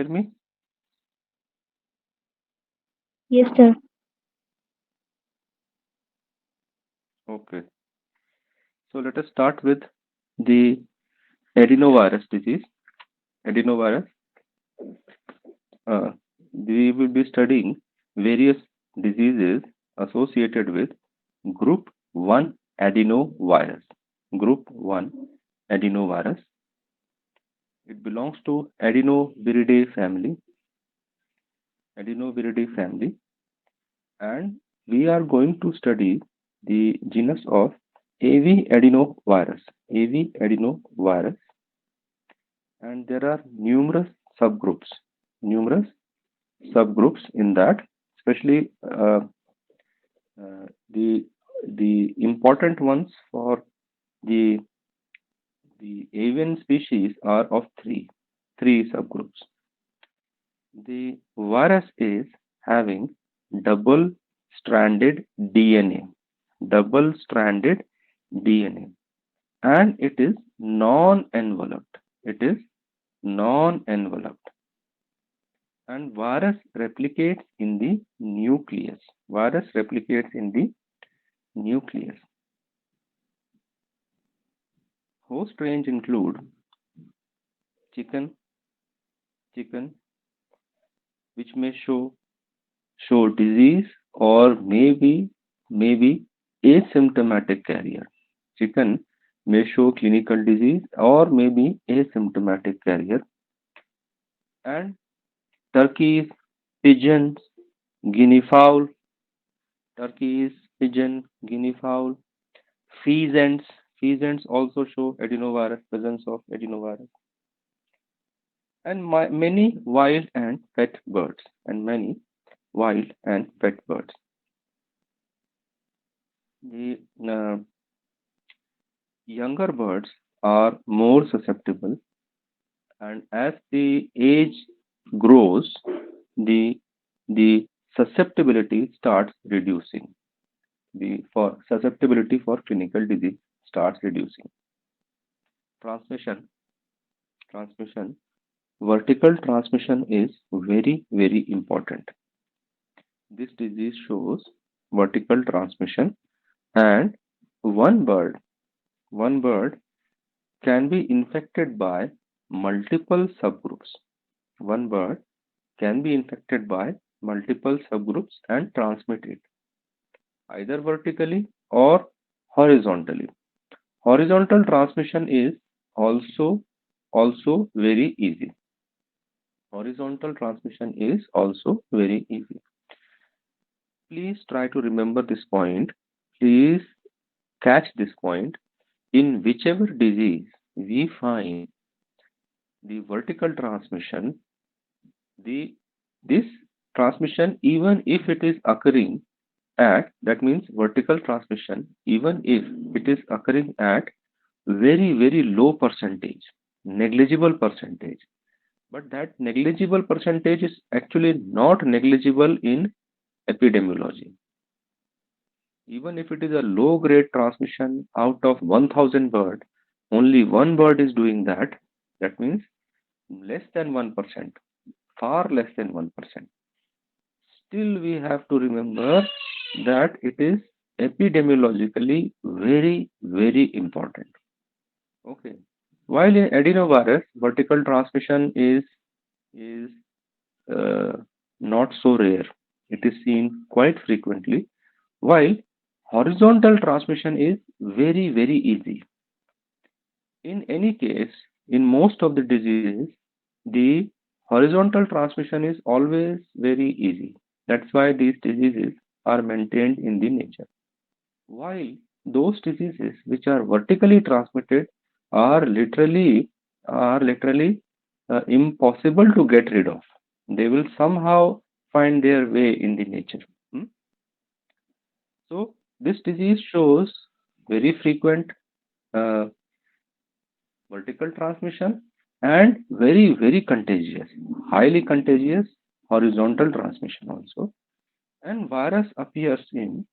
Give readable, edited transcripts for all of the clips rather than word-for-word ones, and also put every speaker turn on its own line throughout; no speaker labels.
hear me?
Yes, sir.
Okay. So let us start with the adenovirus disease. Adenovirus. Uh, we will be studying various diseases associated with Group 1 adenovirus. Group 1 adenovirus. It belongs to Adenoviridae family. Adenoviridae family. And we are going to study the genus of AV adenovirus. AV adenovirus. And there are numerous subgroups in that, especially the important ones for the the avian species are of three subgroups. The virus is having double stranded DNA, double stranded DNA, and it is non-enveloped. It is non-enveloped, and virus replicates in the nucleus. Virus replicates in the nucleus. Host range include chicken, chicken, which may show disease or maybe asymptomatic carrier. Chicken may show clinical disease or maybe asymptomatic carrier. And turkeys, pigeons, guinea fowl, turkeys, pigeon, guinea fowl, pheasants. Pheasants also show adenovirus, presence of adenovirus. And many wild and pet birds. And many wild and pet birds. The younger birds are more susceptible, and as the age grows, the the susceptibility starts reducing. The for susceptibility for clinical disease starts reducing. Transmission transmission. Vertical transmission is very important. This disease shows vertical transmission, and one bird one bird can be infected by multiple subgroups. One bird can be infected by multiple subgroups and transmit it either vertically or horizontally. Horizontal transmission is also very easy. Horizontal transmission is also very easy. Please try to remember this point. Please catch this point. In whichever disease we find the vertical transmission, the this transmission, even if it is occurring at, that means vertical transmission, even if it is occurring at very low percentage, negligible percentage, but that negligible percentage is actually not negligible in epidemiology. Even if it is a low grade transmission, out of 1000 bird, only one bird is doing that. That means less than 1%, far less than 1%. Still, we have to remember that it is epidemiologically very important. Okay. While in adenovirus, vertical transmission is not so rare. It is seen quite frequently, while horizontal transmission is very easy. In any case, in most of the diseases, the horizontal transmission is always very easy. That's why these diseases are maintained in the nature. While those diseases which are vertically transmitted are literally impossible to get rid of. They will somehow find their way in the nature. Hmm? So this disease shows very frequent uh, vertical transmission and very contagious, highly contagious horizontal transmission also. And virus appears in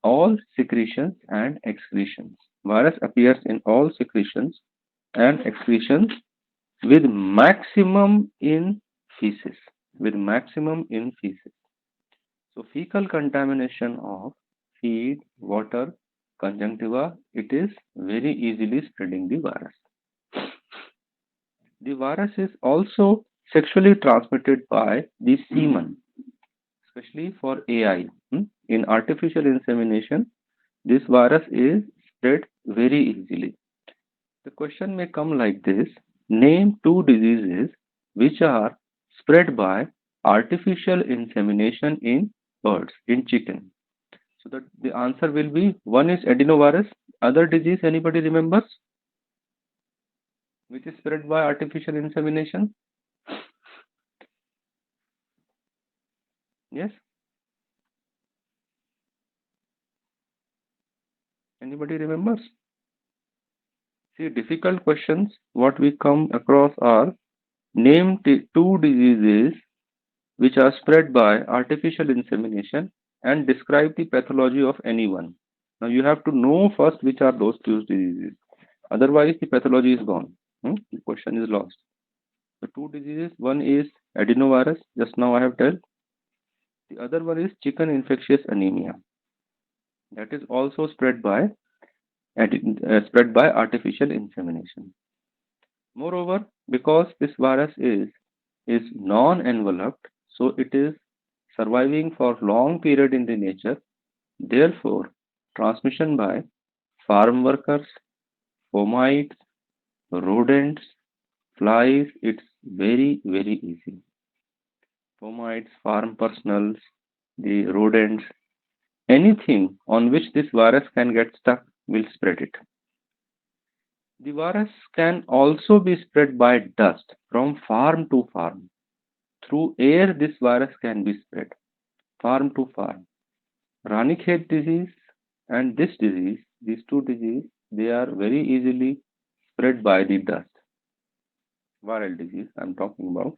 all secretions and excretions. Virus appears in all secretions and excretions with maximum in feces, with maximum in feces. So fecal contamination of feed, water, conjunctiva, it is very easily spreading the virus. The virus is also sexually transmitted by the semen, especially for AI. In artificial insemination, this virus is spread very easily. The question may come like this: name two diseases which are spread by artificial insemination in birds, in chicken. So that the answer will be one is adenovirus, other disease anybody remembers which is spread by artificial insemination? Yes, anybody remembers? See, difficult questions what we come across are name two diseases which are spread by artificial insemination and describe the pathology of anyone. Now you have to know first which are those two diseases. Otherwise, the pathology is gone. The question is lost. The two diseases, one is adenovirus, just now I have told. The other one is chicken infectious anemia. That is also spread by artificial insemination. Moreover, because this virus is non-enveloped, so it is surviving for long period in the nature. Therefore, transmission by farm workers, fomites, rodents, flies, it's very easy. Fomites, farm personals, the rodents, anything on which this virus can get stuck will spread it. The virus can also be spread by dust from farm to farm. Through air, this virus can be spread farm to farm. Ranikhet disease and this disease, these two diseases, they are very easily spread by the dust. Viral disease I'm talking about.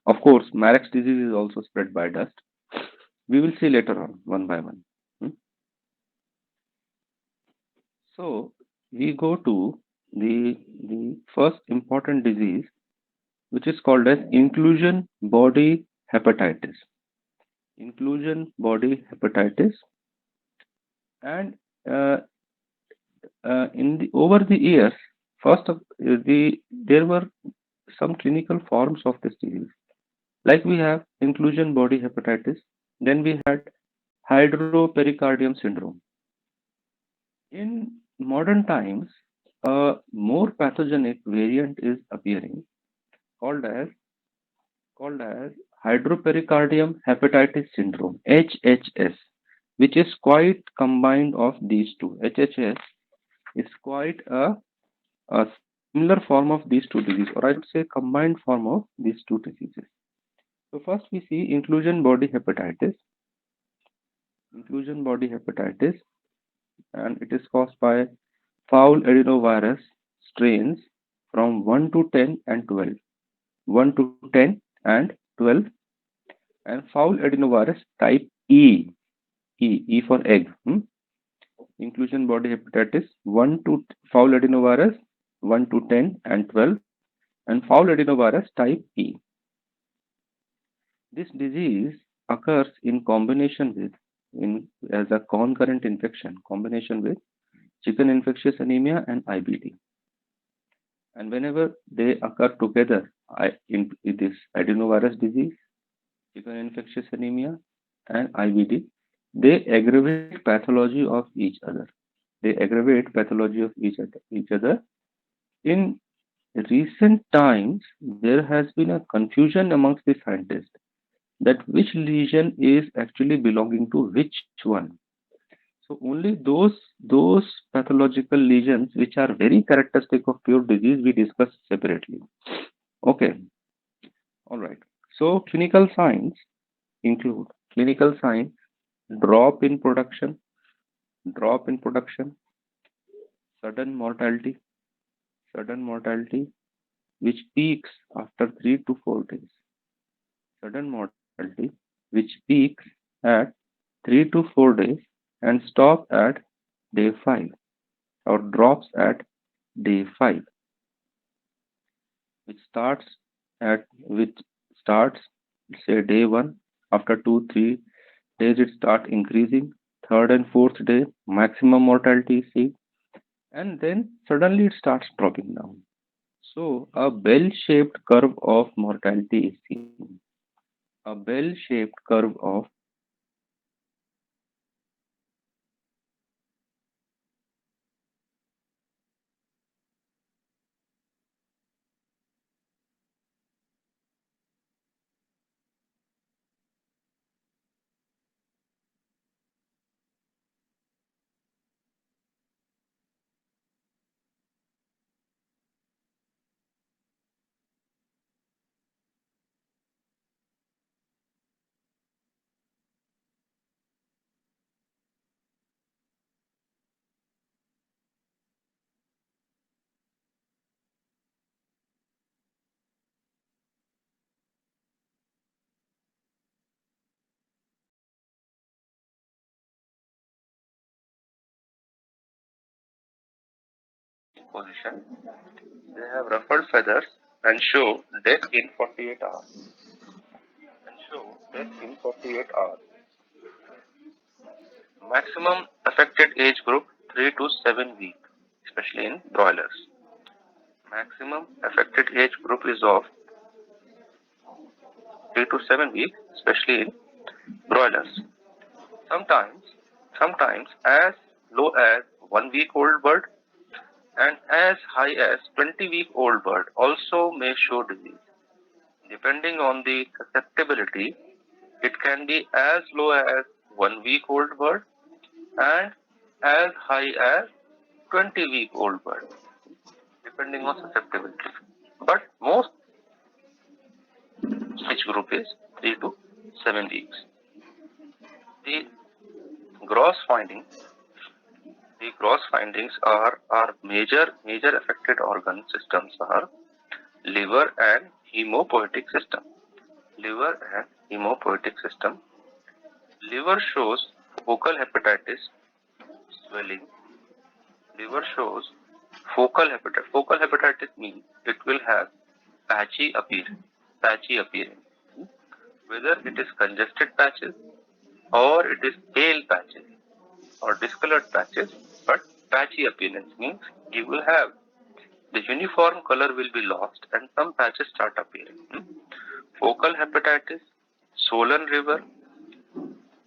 Of course, Marek's disease is also spread by dust. We will see later on, one by one. Hmm? So we go to the first important disease, which is called as inclusion body hepatitis. Inclusion body hepatitis, and uh, in the over the years, first of there were some clinical forms of this disease. Like we have inclusion body hepatitis, then we had hydropericardium syndrome. In modern times, a more pathogenic variant is appearing called as called as hydropericardium hepatitis syndrome (HHS), which is quite combined of these two. HHS is quite a similar form of these two diseases, or I should say combined form of these two diseases. So first we see inclusion body hepatitis, and it is caused by foul adenovirus strains from 1 to 10 and 12. 1 to 10 and 12, and foul adenovirus type E for egg. Inclusion body hepatitis 1 to foul adenovirus 1 to 10 and 12, and foul adenovirus type E. This disease occurs in combination with, in as a concurrent infection, combination with chicken infectious anemia and IBD. And whenever they occur together, in this adenovirus disease, chicken infectious anemia, and IBD, they aggravate pathology of each other. They aggravate pathology of each other. In recent times, there has been a confusion amongst the scientists that which lesion is actually belonging to which one. So only those pathological lesions which are very characteristic of pure disease we discuss separately. Okay, all right. So clinical signs drop in production, drop in production, sudden mortality, sudden mortality, which peaks after 3 to 4 days. Sudden mortality, which peaks at 3 to 4 days and stop at day 5, or drops at day 5, which starts at which starts, say day one, after 2, 3 days it start increasing. Third and fourth day, maximum mortality is seen, and then suddenly it starts dropping down. So a bell-shaped curve of mortality is seen. A bell-shaped curve of mortality is seen. Position. They have ruffled feathers and show death in 48 hours. And show death in 48 hours. Maximum affected age group 3 to 7 weeks, especially in broilers. Maximum affected age group is of 3 to 7 weeks, especially in broilers. Sometimes, sometimes as low as 1 week old bird and as high as 20-week-old bird also may show disease. Depending on the susceptibility, it can be as low as 1 week old bird and as high as 20-week-old bird, depending on susceptibility. But most age group is 3 to 7 weeks. The gross findings The gross findings are our major affected organ systems are liver and hemopoietic system. Liver and hemopoietic system. Liver shows focal hepatitis, swelling. Liver shows focal hepatitis. Focal hepatitis means it will have patchy appearance. Patchy appearance. Whether it is congested patches or it is pale patches or discolored patches, but patchy appearance means you will have the uniform color will be lost and some patches start appearing. Focal hepatitis, swollen liver,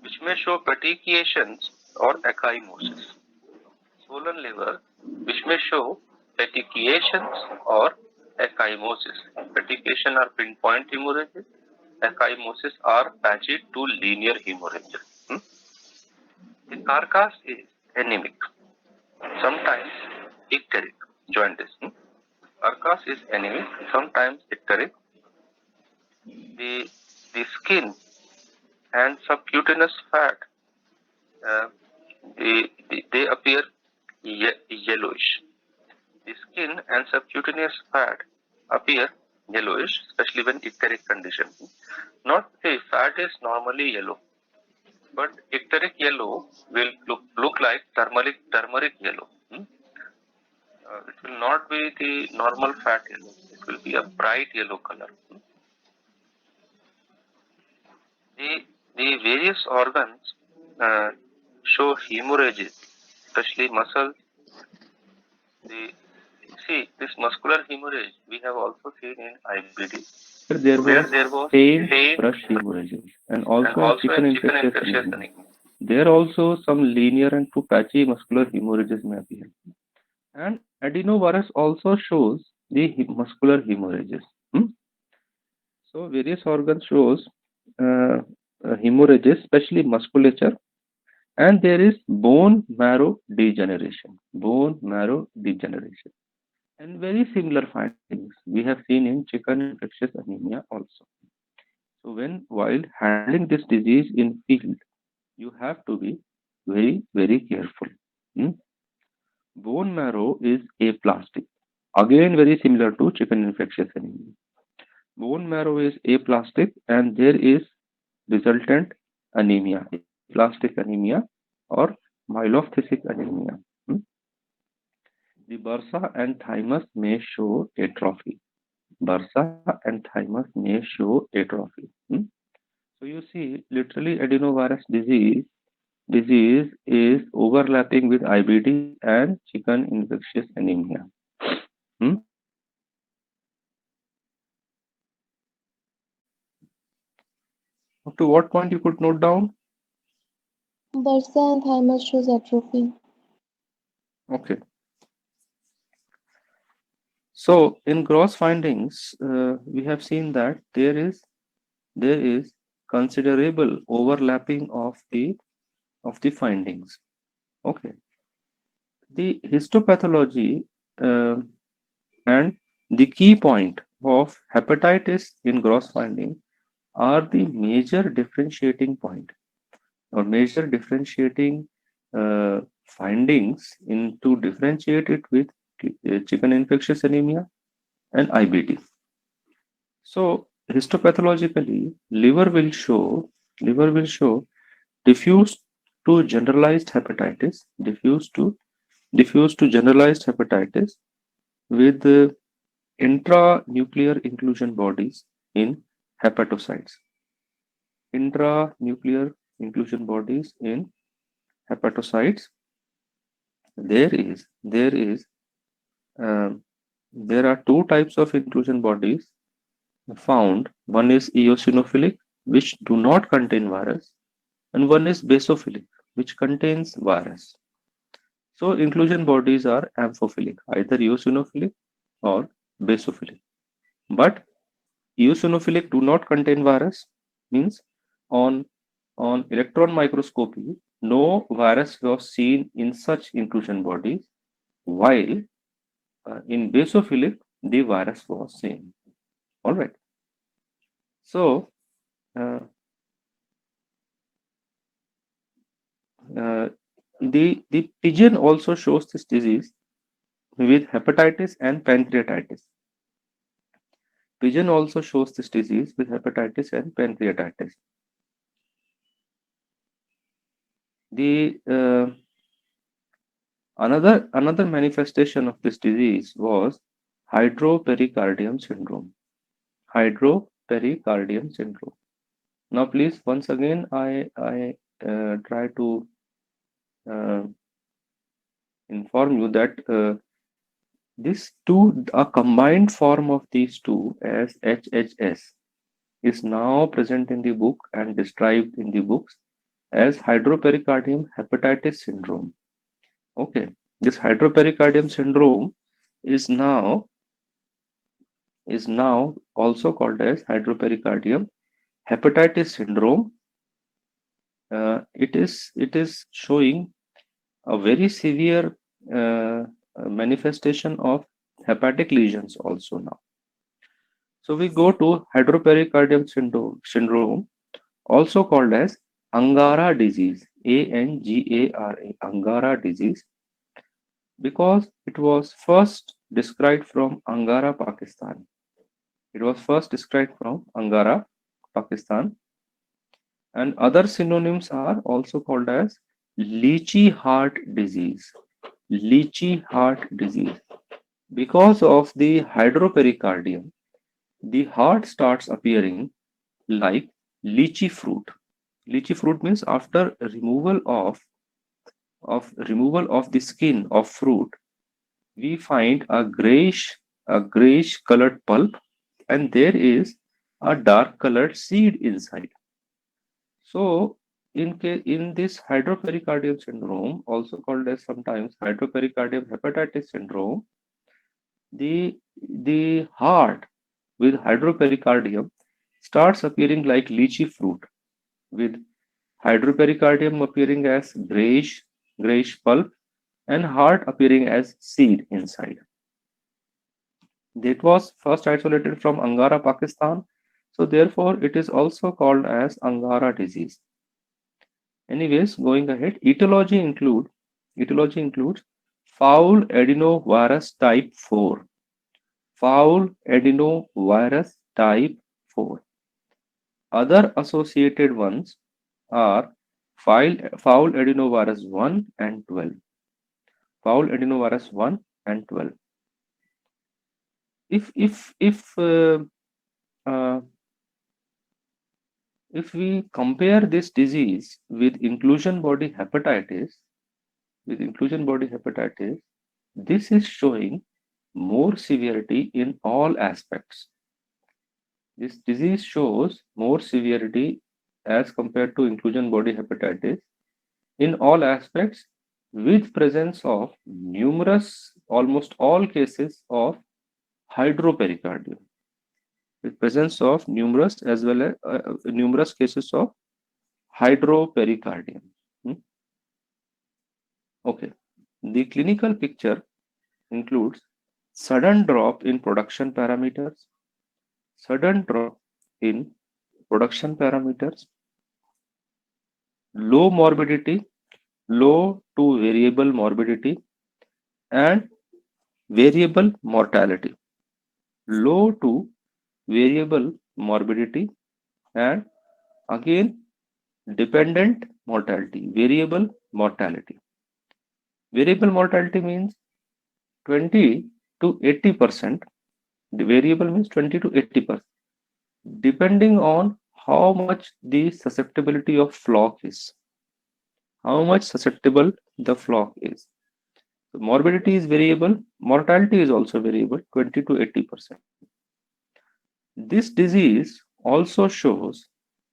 which may show petechiations or ecchymosis. Swollen liver, which may show petechiations or ecchymosis. Petechiation are pinpoint hemorrhages, ecchymosis are patchy to linear hemorrhages. The carcass is anemic, sometimes icteric. Join this. Carcass is anemic, sometimes icteric. The, the skin and subcutaneous fat, uh, they appear yellowish. The skin and subcutaneous fat appear yellowish, especially when icteric condition. Not the fat is normally yellow, but icteric yellow will look like turmeric yellow. It will not be the normal fat yellow. It will be a bright yellow color. The various organs show hemorrhages, especially muscles. See, this muscular hemorrhage we have also seen in IBD, where there was
faint
faint
brush hemorrhages, and
and
also in
also
chicken
in chicken
infectious
infectious
anemia.
anemia.
There also some linear and two patchy muscular hemorrhages may appear. And adenovirus also shows the muscular hemorrhages. Hmm? So various organs shows uh, hemorrhages, especially musculature, and there is bone marrow degeneration. Bone marrow degeneration. And very similar findings we have seen in chicken infectious anemia also. So while handling this disease in field, you have to be very careful. Hmm? Bone marrow is aplastic. Again, very similar to chicken infectious anemia. Bone marrow is aplastic, and there is resultant anemia, aplastic anemia or myelocytic anemia. Hmm? The bursa and thymus may show atrophy. bursa and thymus may show atrophy. So you see, literally adenovirus disease is overlapping with IBD and chicken infectious anemia. Hmm? Up to what point you could note down?
Bursa and thymus shows atrophy.
Okay. So in gross findings, we have seen that there is considerable overlapping of the findings. Okay. The histopathology uh, and the key point of hepatitis in gross finding are the major differentiating point or major differentiating findings in to differentiate it with chicken infectious anemia and IBD. So histopathologically, liver will show diffuse to generalized hepatitis, diffuse to generalized hepatitis with intranuclear inclusion bodies in hepatocytes. Intranuclear inclusion bodies in hepatocytes. Um, there are two types of inclusion bodies found. One is eosinophilic, which do not contain virus, and one is basophilic, which contains virus. So inclusion bodies are amphophilic, either eosinophilic or basophilic. But eosinophilic do not contain virus, means on electron microscopy, no virus was seen in such inclusion bodies, while in basophilic, the virus was seen. All right. So uh, uh, the pigeon also shows this disease with hepatitis and pancreatitis. Pigeon also shows this disease with hepatitis and pancreatitis. The another manifestation of this disease was hydropericardium syndrome. Hydropericardium syndrome. Now, please, once again, I try to uh, inform you that a combined form of these two as HHS is now present in the book and described in the books as hydropericardium hepatitis syndrome. Okay, this hydropericardium syndrome is now also called as hydropericardium hepatitis syndrome. It is showing a very severe manifestation of hepatic lesions also now. So we go to hydropericardium syndrome, also called as Angara disease, Angara, Angara disease, because it was first described from Angara, Pakistan. It was first described from Angara, Pakistan, and other synonyms are also called as leachy heart disease. Leachy heart disease. Because of the hydropericardium, the heart starts appearing like lychee fruit. Lychee fruit means after removal of the skin of fruit, we find a grayish colored pulp, and there is a dark colored seed inside. So in this hydropericardium syndrome, also called as sometimes hydropericardium hepatitis syndrome, the heart with hydropericardium starts appearing like lychee fruit, with hydropericardium appearing as grayish pulp and heart appearing as seed inside. It was first isolated from Angara, Pakistan, so therefore it is also called as Angara disease. Anyways, going ahead, etiology includes foul adenovirus type 4. Foul adenovirus type 4. Other associated ones are foul adenovirus 1 and 12. Foul adenovirus 1 and 12. uh, if we compare this disease with inclusion body hepatitis, this is showing more severity in all aspects. This disease shows more severity as compared to inclusion body hepatitis in all aspects, with presence of numerous, almost all cases of hydropericardium, with presence of numerous as well as numerous cases of hydropericardium. Hmm? Okay, the clinical picture includes sudden drop in production parameters, sudden drop in production parameters, low morbidity, low to variable morbidity, and variable mortality. Low to variable morbidity, and again dependent mortality, variable mortality. Variable mortality means 20 to 80%. The variable means 20 to 80%, depending on how much the susceptibility of flock is, how much susceptible the flock is. So morbidity is variable, mortality is also variable, 20 to 80%. This disease also shows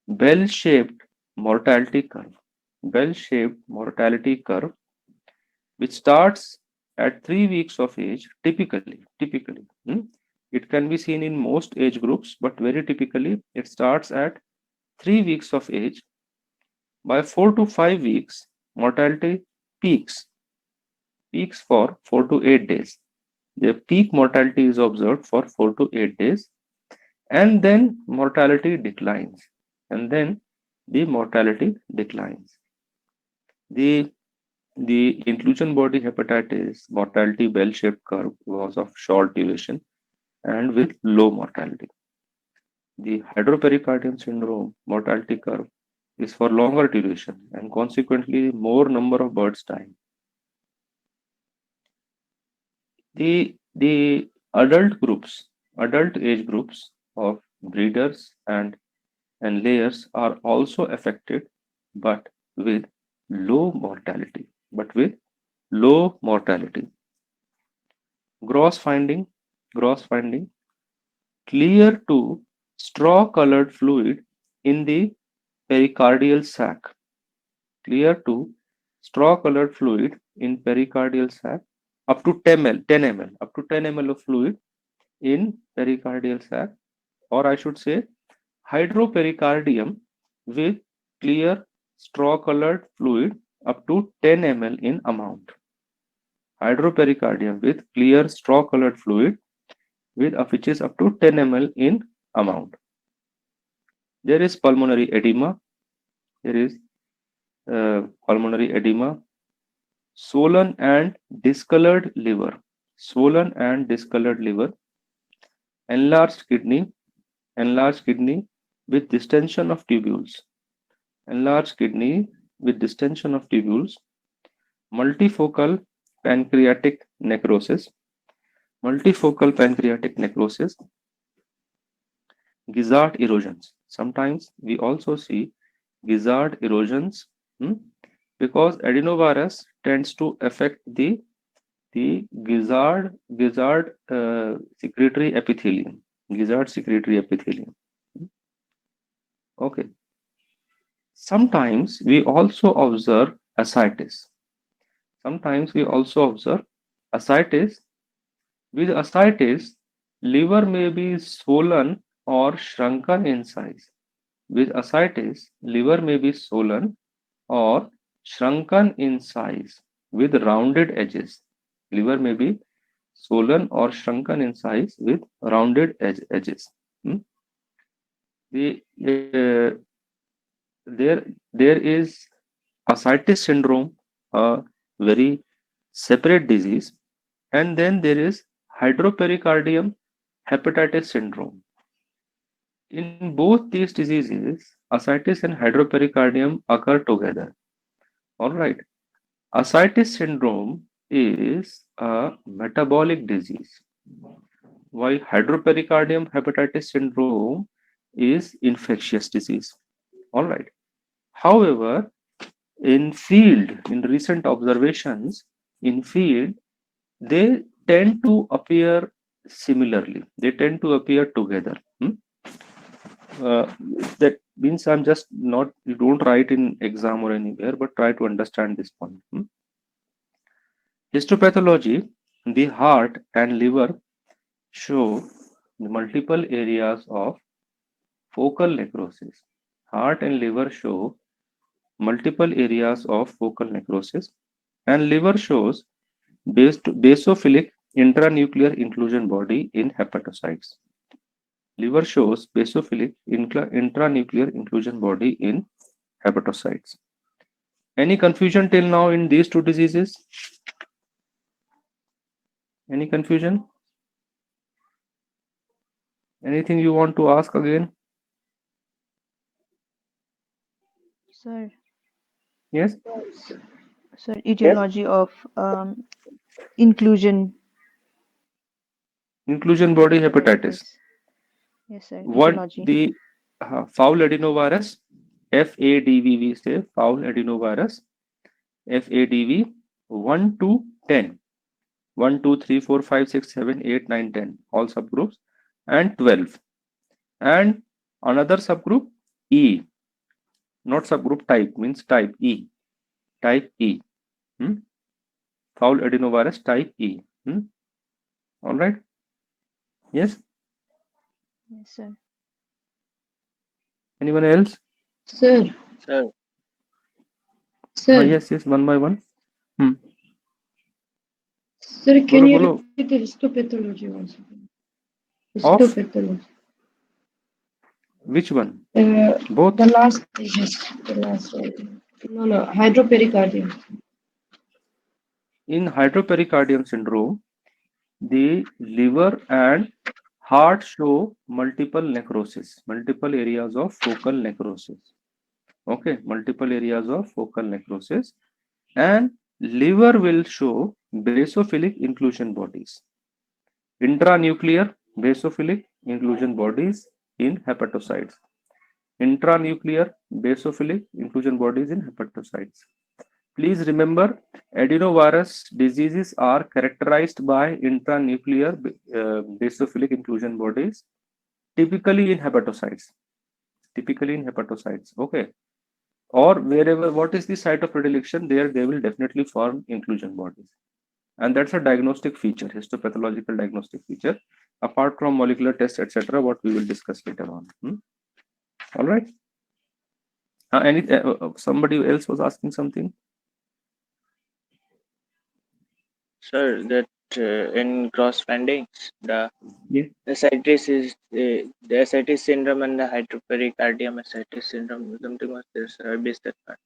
bell-shaped mortality curve, bell-shaped mortality curve, which starts at 3 weeks of age, typically. It can be seen in most age groups, but very typically it starts at 3 weeks of age. By 4 to 5 weeks, mortality peaks for 4 to 8 days. The peak mortality is observed for 4 to 8 days, and then mortality declines. And then the mortality declines. The the inclusion body hepatitis mortality bell-shaped curve was of short duration and with low mortality. The hydropericardium syndrome mortality curve is for longer duration and consequently more number of birds dying. The adult age groups of breeders and layers are also affected, but with low mortality. But with low mortality. Gross finding, gross finding, clear to straw-colored fluid in the pericardial sac. Clear to straw-colored fluid in pericardial sac up to 10 ml, up to 10 ml of fluid in pericardial sac, or I should say hydropericardium with clear straw-colored fluid up to 10 ml in amount. Hydropericardium with clear straw-colored fluid with which is up to 10 ml in amount. There is pulmonary edema. There is pulmonary edema, swollen and discolored liver, swollen and discolored liver, enlarged kidney with distension of tubules, enlarged kidney with distension of tubules, multifocal pancreatic necrosis, gizzard erosions. Sometimes we also see gizzard erosions because adenovirus tends to affect the gizzard secretory epithelium, Okay. Sometimes we also observe ascites. With ascites, liver may be swollen or shrunken in size. With ascites, liver may be swollen or shrunken in size with rounded edges. Liver may be swollen or shrunken in size with rounded edges. There is ascites syndrome, a very separate disease, and then there is hydropericardium hepatitis syndrome. In both these diseases, ascites and hydropericardium occur together. All right. Ascites syndrome is a metabolic disease. Why hydropericardium hepatitis syndrome is infectious disease. All right. However, in recent observations, in field, they tend to appear similarly. They tend to appear together. That means I'm just not, you don't write in exam or anywhere, but try to understand this point. Histopathology, the heart and liver show multiple areas of focal necrosis. Heart and liver show multiple areas of focal necrosis, and liver shows basophilic intranuclear inclusion body in hepatocytes. Liver shows basophilic intranuclear inclusion body in hepatocytes. Any confusion till now in these two diseases? Any confusion? Anything you want to ask again?
Sir,
Yes?
sir, etiology of inclusion
Inclusion body hepatitis.
Yes, sir.
What
Etiology.
the foul adenovirus, FADV, we say foul adenovirus, FADV 1 to 10. 1, 2, 3, 4, 5, 6, 7, 8, 9, 10, all subgroups, and 12. And another subgroup, E, not subgroup, type, means type E, type E. Foul adenovirus type E. All right. Yes.
Yes, sir.
Anyone else?
Sir. Sir.
Yes, one by one.
Sir, can you
Bolo.
repeat the histopathology also?
Of?
Histopathology.
Which one?
Both? The last one. No, hydropericardium.
In hydropericardium syndrome, the liver and heart show multiple necrosis, multiple areas of focal necrosis. Okay, multiple areas of focal necrosis, and liver will show basophilic inclusion bodies, intranuclear basophilic inclusion bodies in hepatocytes, intranuclear basophilic inclusion bodies in hepatocytes. Please remember, adenovirus diseases are characterized by intranuclear basophilic inclusion bodies, typically in hepatocytes. Okay. Or wherever, what is the site of predilection, there they will definitely form inclusion bodies. And that's a diagnostic feature, histopathological diagnostic feature, apart from molecular tests, etc., what we will discuss later on. All right. Somebody else was asking something?
Sir, that in cross findings, the ascites is the ascites syndrome and the hydropericardium ascites syndrome. Something was there, sir. I missed that part.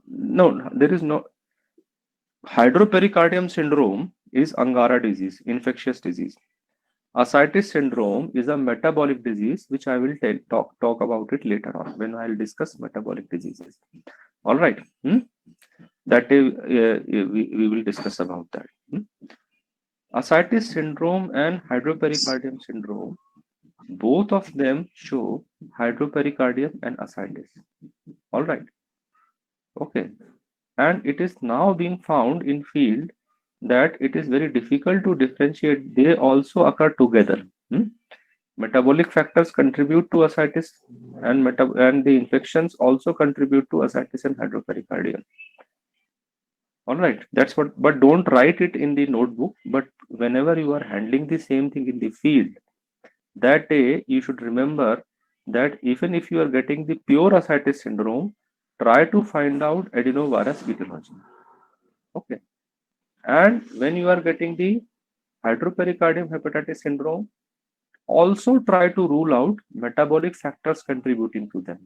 No, there is no. Hydropericardium syndrome is Angara disease, infectious disease. Ascites syndrome is a metabolic disease, which I will talk about it later on when I'll discuss metabolic diseases. All right. That we will discuss about that. Ascites syndrome and hydropericardium syndrome, both of them show hydropericardium and ascites. All right. Okay. And it is now being found in field that it is very difficult to differentiate. They also occur together. Metabolic factors contribute to ascites, and the infections also contribute to ascites and hydropericardium. All right, that's what, but don't write it in the notebook. But whenever you are handling the same thing in the field, that day you should remember that even if you are getting the pure ascites syndrome, try to find out adenovirus etiology. Okay. And when you are getting the hydropericardium hepatitis syndrome, also try to rule out metabolic factors contributing to them.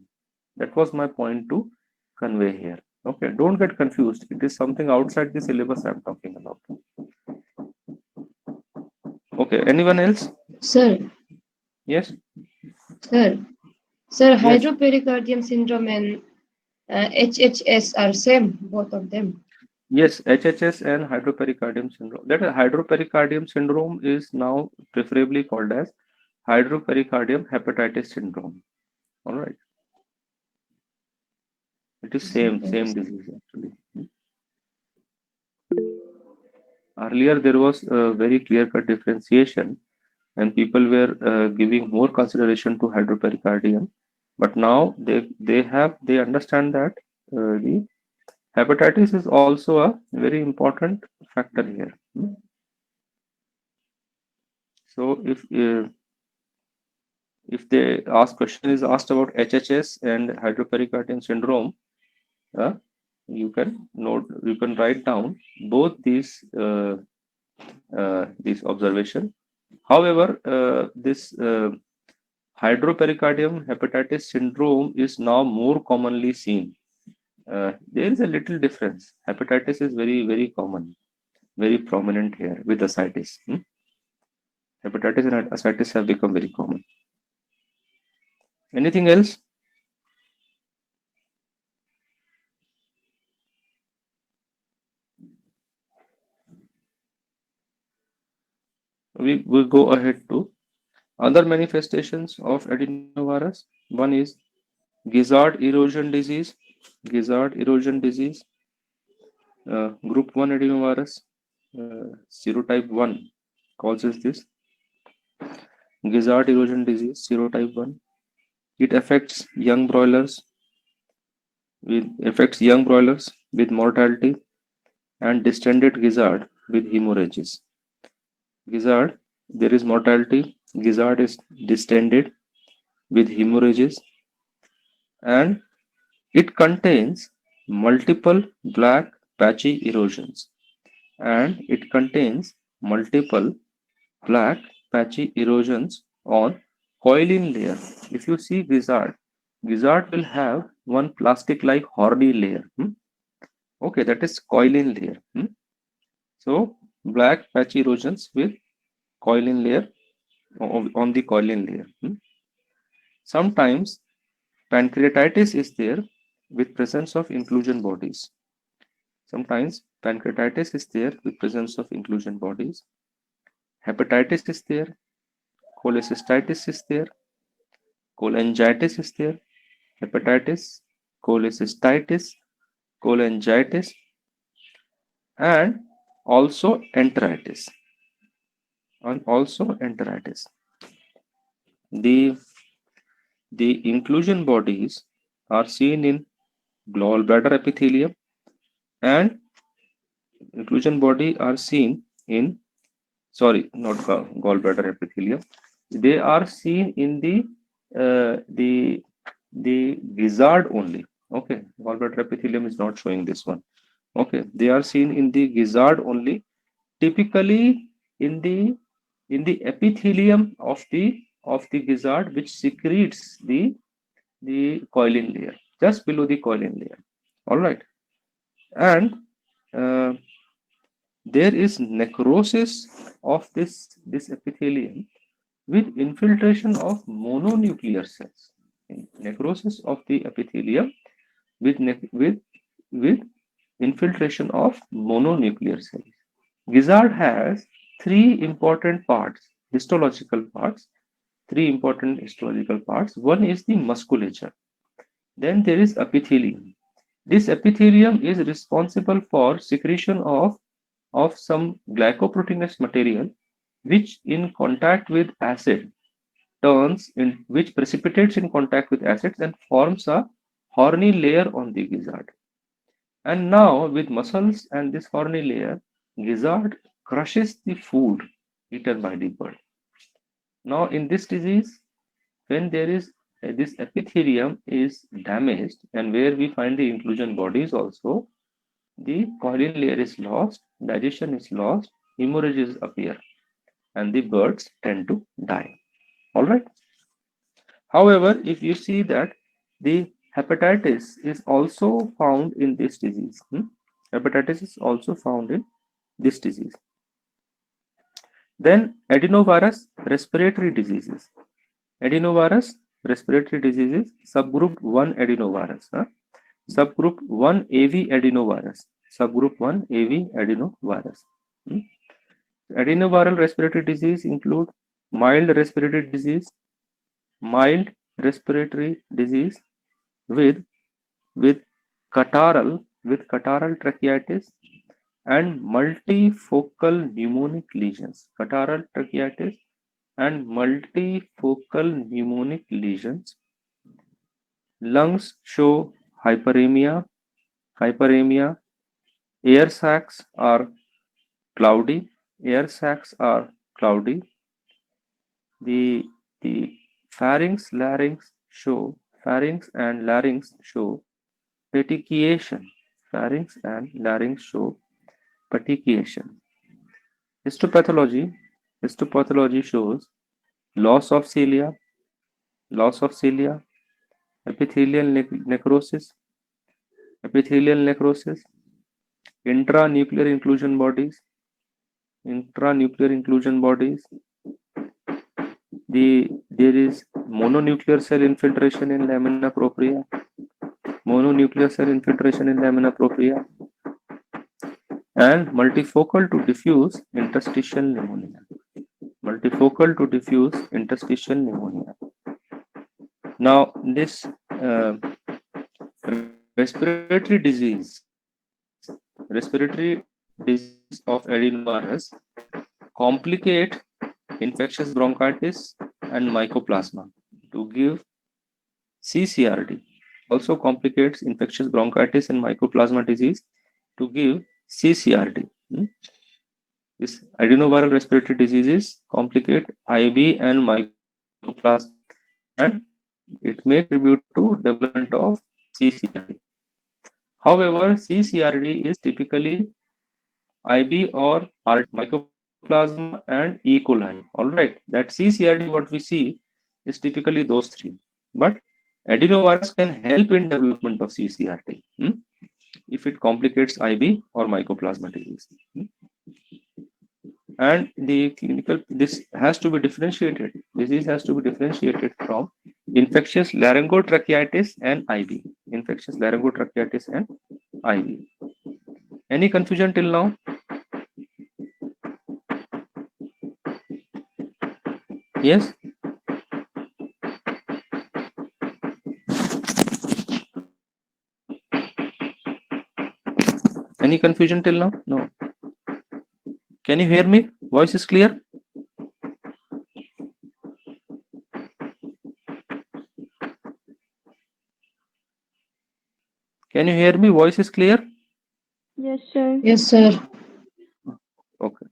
That was my point to convey here. Okay, don't get confused. It is something outside the syllabus I'm talking about. Okay, anyone else?
Sir.
Yes.
Sir, yes. Hydropericardium syndrome and HHS are same, both of them.
Yes, HHS and hydropericardium syndrome. That hydropericardium syndrome is now preferably called as hydropericardium hepatitis syndrome. All right, it is same disease actually. Earlier there was a very clear-cut differentiation, and people were giving more consideration to hydropericardium. But now they understand that the hepatitis is also a very important factor here. So if they ask question is asked about HHS and hydropericardium syndrome, uh, you can write down both these observation. However, this hydropericardium hepatitis syndrome is now more commonly seen. There is a little difference. Hepatitis is very common, very prominent here with ascites. Hepatitis and ascites have become very common. Anything else? We will go ahead to other manifestations of adenovirus. One is gizzard erosion disease. Gizzard erosion disease, group 1 adenovirus, serotype 1 causes this. Gizzard erosion disease, serotype 1. It affects young broilers with mortality and distended gizzard with hemorrhages. Gizzard, there is mortality. Gizzard is distended with hemorrhages, and it contains multiple black patchy erosions. And it contains multiple black patchy erosions on coiling layer. If you see gizzard will have one plastic-like horny layer. Okay, that is coiling layer. So black patchy erosions with coiling layer on the coiling layer. Sometimes pancreatitis is there with presence of inclusion bodies. Sometimes pancreatitis is there with presence of inclusion bodies. Hepatitis is there. Cholecystitis is there. Cholangitis is there. Hepatitis, cholecystitis, cholangitis, and also enteritis. The inclusion bodies are seen in gallbladder epithelium, and inclusion body are seen in not gallbladder epithelium. They are seen in the gizzard only. Okay, gallbladder epithelium is not showing this one. Okay, they are seen in the gizzard only, typically in the epithelium of the gizzard, which secretes the coiling layer, just below the coiling layer. All right, and there is necrosis of this epithelium with infiltration of mononuclear cells. Necrosis of the epithelium with infiltration of mononuclear cells. Gizzard has three important parts, histological parts. One is the musculature. Then there is epithelium. This epithelium is responsible for secretion of some glycoproteinous material, which in contact with acid which precipitates in contact with acids and forms a horny layer on the gizzard. And now with muscles and this horny layer, gizzard crushes the food eaten by the bird. Now in this disease, when there is this epithelium is damaged, and where we find the inclusion bodies also, the coiling layer is lost, digestion is lost, hemorrhages appear, and the birds tend to die. All right. However, if you see that the hepatitis is also found in this disease. Hepatitis is also found in this disease. Then adenovirus respiratory diseases. Adenovirus respiratory diseases, subgroup 1 adenovirus. Subgroup 1 AV adenovirus. Subgroup 1 AV adenovirus. Adenoviral respiratory disease include mild respiratory disease with with catarrhal tracheitis and multifocal pneumonic lesions. Catarrhal tracheitis and multifocal pneumonic lesions. Lungs show hyperemia. Air sacs are cloudy. The pharynx and larynx show petechiation. Histopathology shows loss of cilia, epithelial necrosis, intranuclear inclusion bodies. There is mononuclear cell infiltration in lamina propria. And multifocal to diffuse interstitial pneumonia. Now, this respiratory disease of adenovirus complicate infectious bronchitis and mycoplasma to give CCRD. Also complicates infectious bronchitis and mycoplasma disease to give CCRD. This adenoviral respiratory diseases complicate IB and mycoplasma, and it may contribute to development of CCRD. However, CCRD is typically IB or mycoplasma and E. coli. All right, that CCRD what we see is typically those three. But adenovirus can help in development of CCRD if it complicates IB or mycoplasma disease. And this has to be differentiated. Disease has to be differentiated from infectious laryngotracheitis and IB. Any confusion till now? Yes? Any confusion till now? No. Can you hear me? Voice is clear? Can you hear me? Voice is clear?
Yes, sir.
Yes, sir.
Okay.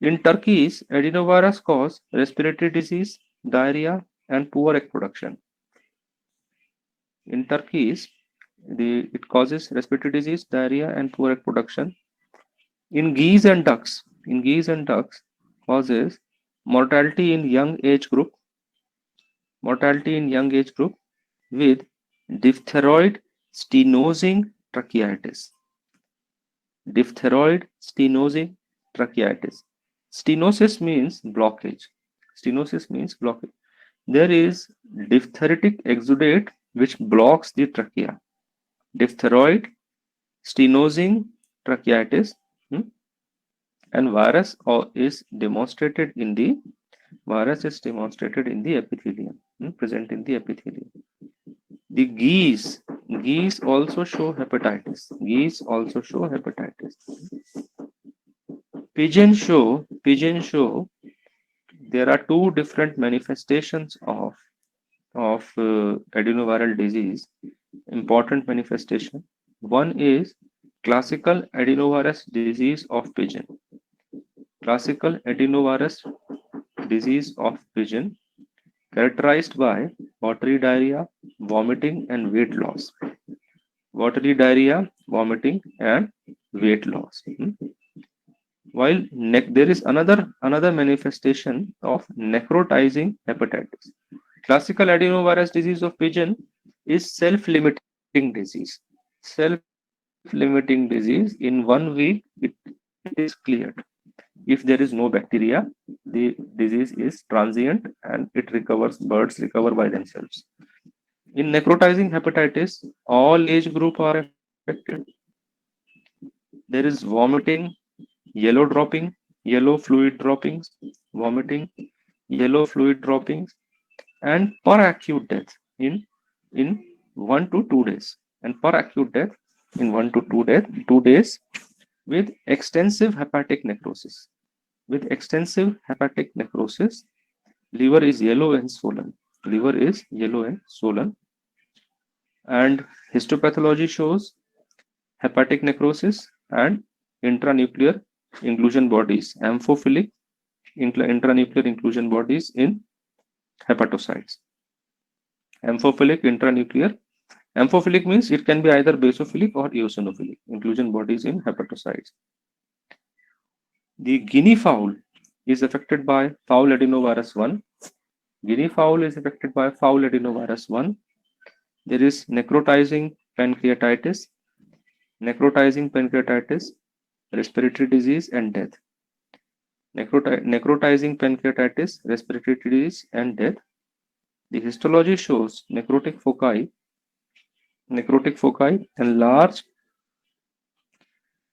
In turkeys, adenovirus cause respiratory disease, diarrhea, and poor egg production. In turkeys, it causes respiratory disease, diarrhea, and poor egg production. In geese and ducks, causes mortality in young age group with diphtheroid stenosing tracheitis. Stenosis means blockage. There is diphtheritic exudate which blocks the trachea. Diphtheroid stenosing tracheitis, and virus is demonstrated in the epithelium, present in the epithelium. The geese also show hepatitis. Pigeon show there are two different manifestations of adenoviral disease. Important manifestation. One is classical adenovirus disease of pigeon. Characterized by watery diarrhea, vomiting, and weight loss. While there is another manifestation of necrotizing hepatitis. Classical adenovirus disease of pigeon is self-limiting disease. In 1 week, it is cleared. If there is no bacteria, the disease is transient and it recovers. Birds recover by themselves. In necrotizing hepatitis, all age group are affected. There is vomiting, yellow dropping, yellow fluid droppings, vomiting, yellow fluid droppings, and per acute death in 1 to 2 days, and per acute death in 1 to 2 days with extensive hepatic necrosis. With extensive hepatic necrosis, liver is yellow and swollen. Liver is yellow and swollen, and histopathology shows hepatic necrosis and intranuclear inclusion bodies, amphophilic intranuclear inclusion bodies in hepatocytes. Amphophilic intranuclear. Amphophilic means it can be either basophilic or eosinophilic inclusion bodies in hepatocytes. The guinea fowl is affected by fowl adenovirus 1. Guinea fowl is affected by fowl adenovirus 1. There is necrotizing pancreatitis, respiratory disease, and death. Necrotizing pancreatitis, respiratory disease, and death. The histology shows necrotic foci, and large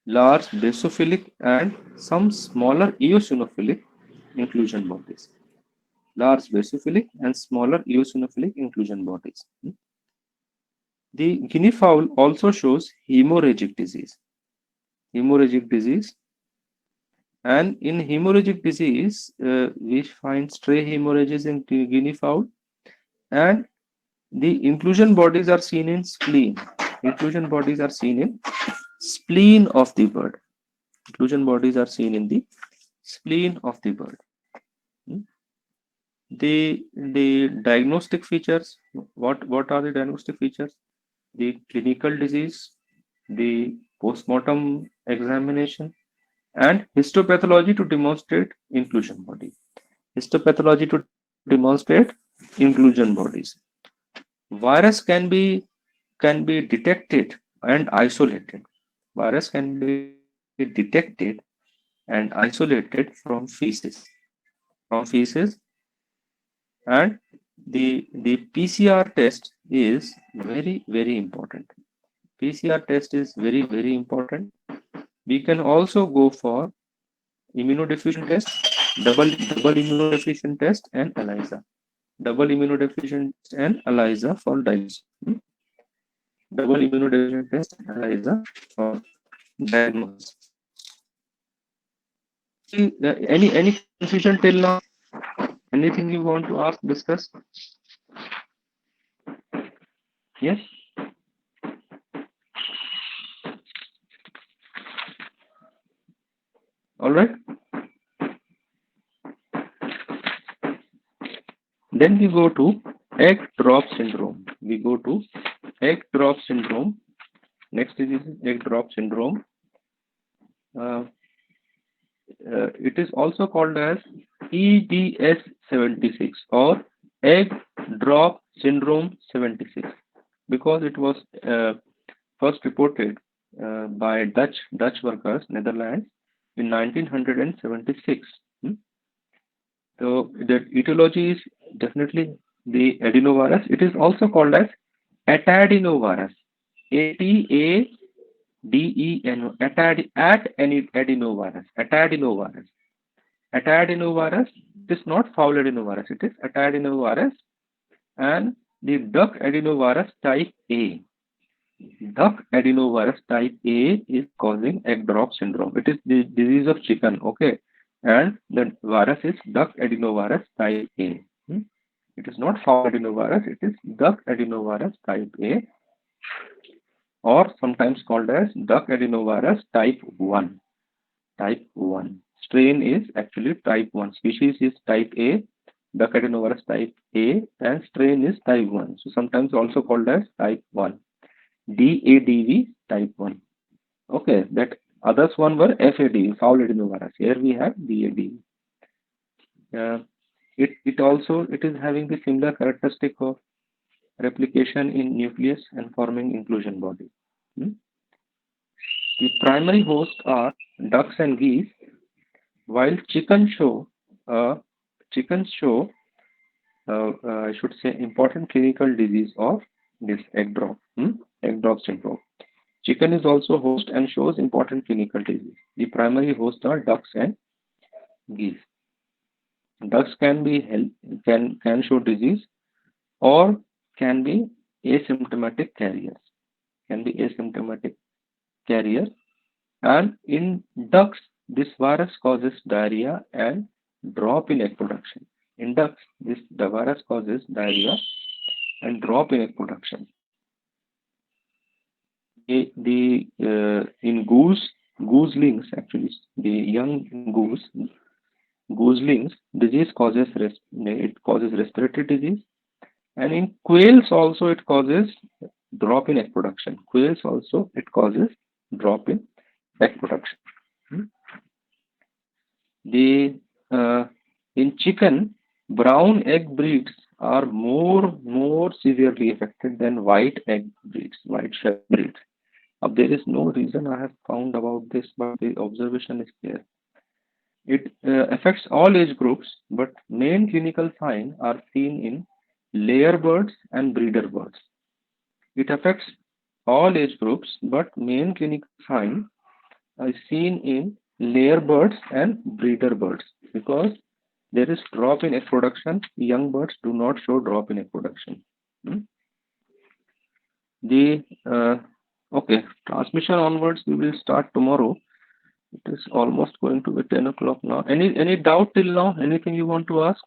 basophilic and some smaller eosinophilic inclusion bodies. Large basophilic and smaller eosinophilic inclusion bodies. The guinea fowl also shows hemorrhagic disease. And in hemorrhagic disease, we find stray hemorrhages in guinea fowl, and the inclusion bodies are seen in spleen. Inclusion bodies are seen in spleen of the bird. Inclusion bodies are seen in the spleen of the bird. The diagnostic features. What are the diagnostic features? The clinical disease, the postmortem examination, and histopathology to demonstrate inclusion body. Histopathology to demonstrate inclusion bodies. Virus can be detected and isolated. Virus can be detected and isolated from feces. And the PCR test is very important. PCR test is very important. We can also go for immunodeficient test, double immunodeficient test, and ELISA. Double immunodeficient and ELISA for diagnosis. Double immunodeficient test and ELISA for diagnosis. Any confusion till now? Anything you want to ask, discuss? Yes. All right. Then we go to egg drop syndrome. Next is egg drop syndrome. It is also called as EDS 76 or egg drop syndrome 76 because it was first reported by Dutch workers, Netherlands, in 1976. So the etiology is definitely the adenovirus. It is also called as atadenovirus. ATADENO. Adenovirus. Atadenovirus. It is not fowl adenovirus. It is atadenovirus, and the duck adenovirus type A. Duck adenovirus type A is causing egg drop syndrome. It is the disease of chicken. Okay. And the virus is duck adenovirus type A. It is not fowl adenovirus, it is duck adenovirus type A, or sometimes called as duck adenovirus type 1. Type 1. Strain is actually type 1. Species is type A, duck adenovirus type A, and strain is type 1. So sometimes also called as type 1. DADV type 1. Okay, that others one were FADV, fowl adenovirus. Here we have DADV. It is having the similar characteristic of replication in nucleus and forming inclusion body. The primary hosts are ducks and geese, while chickens show I should say, important clinical disease of this egg drop, egg drop syndrome. Chicken is also host and shows important clinical disease. The primary hosts are ducks and geese. Ducks can show disease or can be asymptomatic carriers. Can be asymptomatic carrier. And in ducks, this virus causes diarrhea and drop in egg production. In ducks, the virus causes diarrhea and drop in egg production. In gooselings, actually, the young goslings, disease causes respiratory disease, and in quails also it causes drop in egg production. Quails also it causes drop in egg production. The in chicken, brown egg breeds are more severely affected than white egg breeds, white shell breeds. There is no reason I have found about this, but the observation is clear. It affects all age groups, but main clinical signs are seen in layer birds and breeder birds. It affects all age groups, but main clinical sign is seen in layer birds and breeder birds because there is drop in egg production. Young birds do not show drop in egg production. Okay, transmission onwards we will start tomorrow. It is almost going to be 10 o'clock now. Any doubt till now? Anything you want to ask?